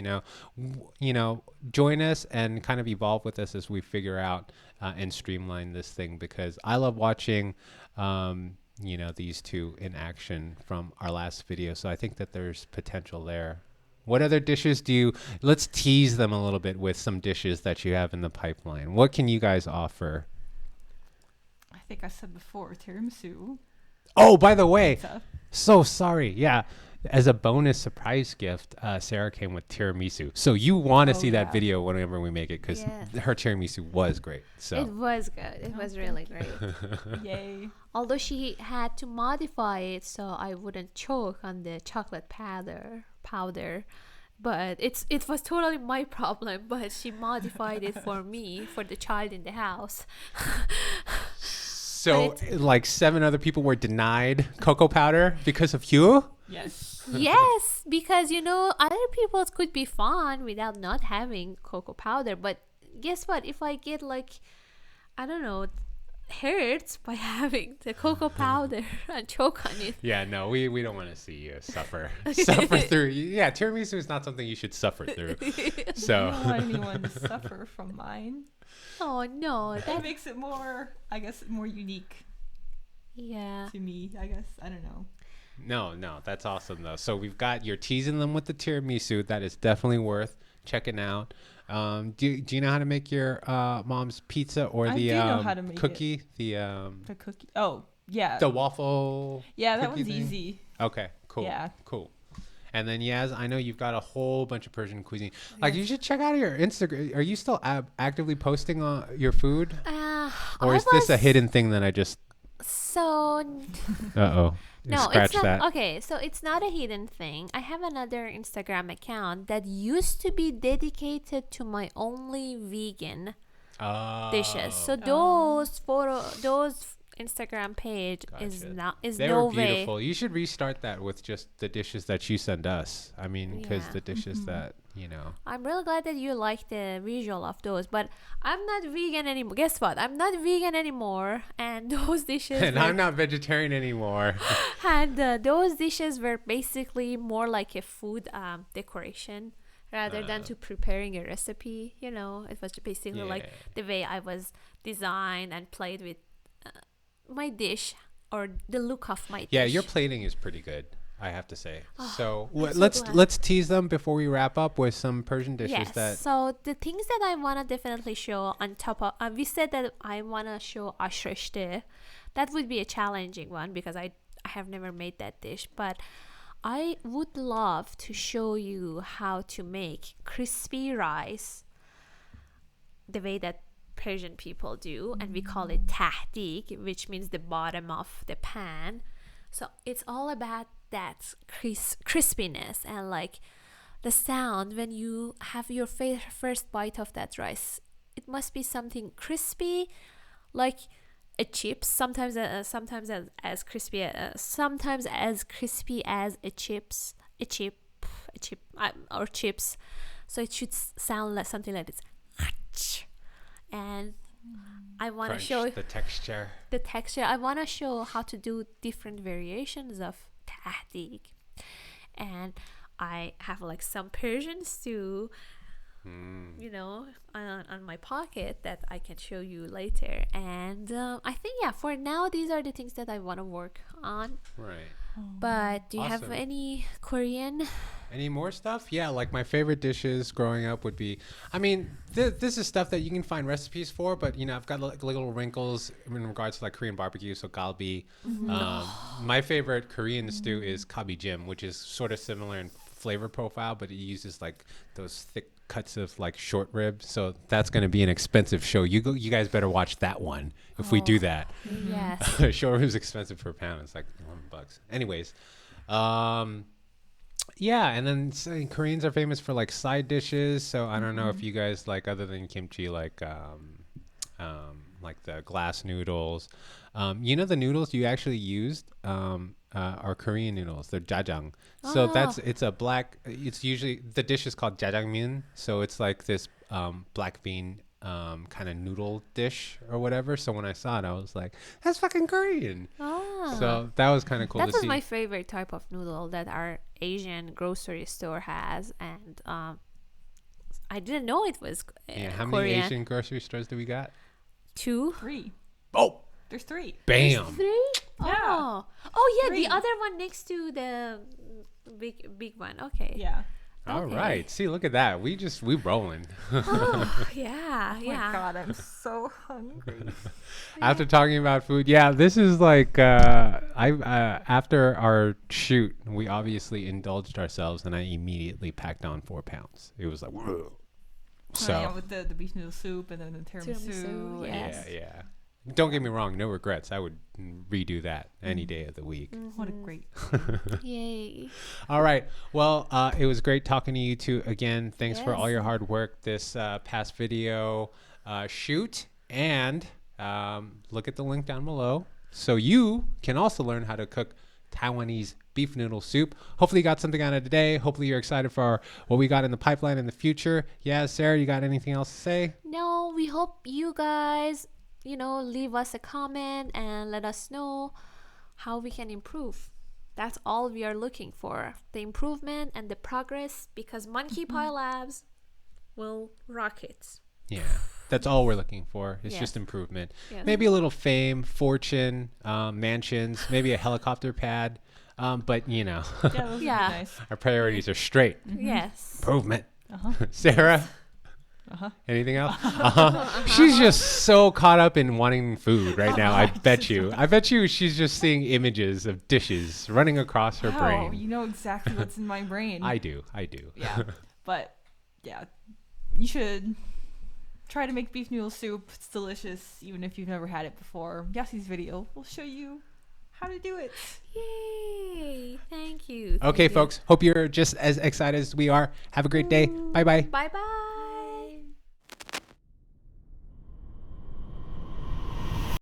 join us and kind of evolve with us as we figure out and streamline this thing, because I love watching, these two in action from our last video. So I think that there's potential there. What other dishes let's tease them a little bit with some dishes that you have in the pipeline. What can you guys offer? I think I said before, tiramisu. Oh, by the way, Pizza. so sorry. Yeah. As a bonus surprise gift, Sarah came with tiramisu. So you want to Oh, see that yeah. video whenever we make it, because Yeah. her tiramisu was great. it So was good. It was really great. Yay. Although she had to modify it so I wouldn't choke on the chocolate powder. But it was totally my problem, but she modified it for me, for the child in the house. So like 7 other people were denied cocoa powder because of you? Yes. Yes, because other people could be fun without not having cocoa powder, but guess what? If I get hurts by having the cocoa powder and choke on it. Yeah, no, we don't want to see you suffer through. Yeah, tiramisu is not something you should suffer through. I So don't want anyone to suffer from mine. Oh no, That makes it more, I guess, more unique yeah. to me. I guess, I don't know. no, that's awesome though. So you're teasing them with the tiramisu. That is definitely worth checking out. Do you know how to make your mom's pizza or I the do know how to make cookie? The The cookie. Oh, yeah. the waffle. Yeah, that cookie one's thing? easy. Okay, cool. Yeah. Cool. And then Yaz, I know you've got a whole bunch of Persian cuisine. Like you should check out your Instagram. Are you still actively posting on your food, or is this a hidden thing that I just? So Uh-oh. no, Scratch it's not. that. Okay, so it's not a hidden thing. I have another Instagram account that used to be dedicated to my only vegan dishes. So those Instagram page is Gotcha. is They no were way. beautiful. You should restart that with just the dishes that you send us. I mean, because Yeah. the dishes that, I'm really glad that you like the visual of those, but I'm not vegan anymore. Guess what? I'm not vegan anymore, and those dishes and I'm not vegetarian anymore. those dishes were basically more like a food decoration rather than to preparing a recipe. It was basically like the way I was designed and played with my dish, or the look of my dish. Yeah, your plating is pretty good, I have to say. So I'm so let's glad. tease them before we wrap up with some Persian dishes Yes. that. So the things that I want to definitely show on top of, we said that I want to show ashreshte. That would be a challenging one because I have never made that dish, but I would love to show you how to make crispy rice the way that Persian people do, and we call it tahdig, which means the bottom of the pan. So it's all about that crispiness and like the sound when you have your first bite of that rice. It must be something crispy, like a chips. Sometimes as crispy, sometimes as crispy as a chip, or chips. So it should sound like something like this. And I want to show the texture. I want to show how to do different variations of tahdig. And I have like some Persian stew, you know, on my pocket that I can show you later. And I think, yeah, for now, these are the things that I want to work on. Right. But do you have Awesome. any Korean? Any more stuff? Yeah, like my favorite dishes growing up would be, I mean, this is stuff that you can find recipes for, but, you know, I've got like little wrinkles in regards to like Korean barbecue, so galbi. My favorite Korean stew is kabijim, which is sort of similar in flavor profile, but it uses like those thick cuts of like short ribs. So that's going to be an expensive show. You guys better watch that one if we do that. Yes. Short ribs expensive per pound. It's like $11. Anyways, yeah, and then Koreans are famous for like side dishes. So I don't know if you guys like, other than kimchi, like the glass noodles. You know, the noodles you actually used are Korean noodles. They're jajang. So it's usually, the dish is called jajangmyeon. So it's like this black bean kind of noodle dish or whatever. So when I saw it, I was like, that's fucking Korean. So that was kind of cool That to was see. my favorite type of noodle that our Asian grocery store has. And I didn't know it was How many Korean. Asian grocery stores do we got? 2? 3. Oh, There's 3. bam. 3? Yeah. Oh yeah, 3. the other one next to the big one. Okay. Yeah. All Okay. right. See, look at that. We rolling. Oh, yeah, Oh yeah. my god, I'm so hungry. After talking about food, yeah, this is like after our shoot, we obviously indulged ourselves, and I immediately packed on 4 pounds. It was like, whoa. So Yeah, with the beef noodle soup and then the tiramisu. Tiramisu, and- yes. yeah. Don't get me wrong, no regrets. I would redo that any day of the week. What a great. Yay. All right. Well, it was great talking to you two again. Thanks for all Yes. your hard work this past video shoot. And look at the link down below so you can also learn how to cook Taiwanese beef noodle soup. Hopefully you got something out of today. Hopefully you're excited for what we got in the pipeline in the future. Yeah, Sarah, you got anything else to say? No, we hope you guys, leave us a comment and let us know how we can improve. That's all we are looking for, the improvement and the progress, because Monkey Pie Labs will rock it. Yeah, that's all we're looking for. It's Yes. just improvement. Yes. Maybe a little fame, fortune, mansions, maybe a helicopter pad. But, Yeah, those would be Yeah. nice. our priorities are straight. Yes. Improvement. Uh-huh. Sarah? Uh-huh. Anything else? She's just so caught up in wanting food right now. I bet you she's just seeing images of dishes running across her Wow, brain. you know exactly what's in my brain. I do. Yeah, but yeah, you should try to make beef noodle soup. It's delicious, even if you've never had it before. Yassi's video will show you how to do it. Yay. Thank you. Okay, folks. Hope you're just as excited as we are. Have a great day. Bye-bye. Bye-bye.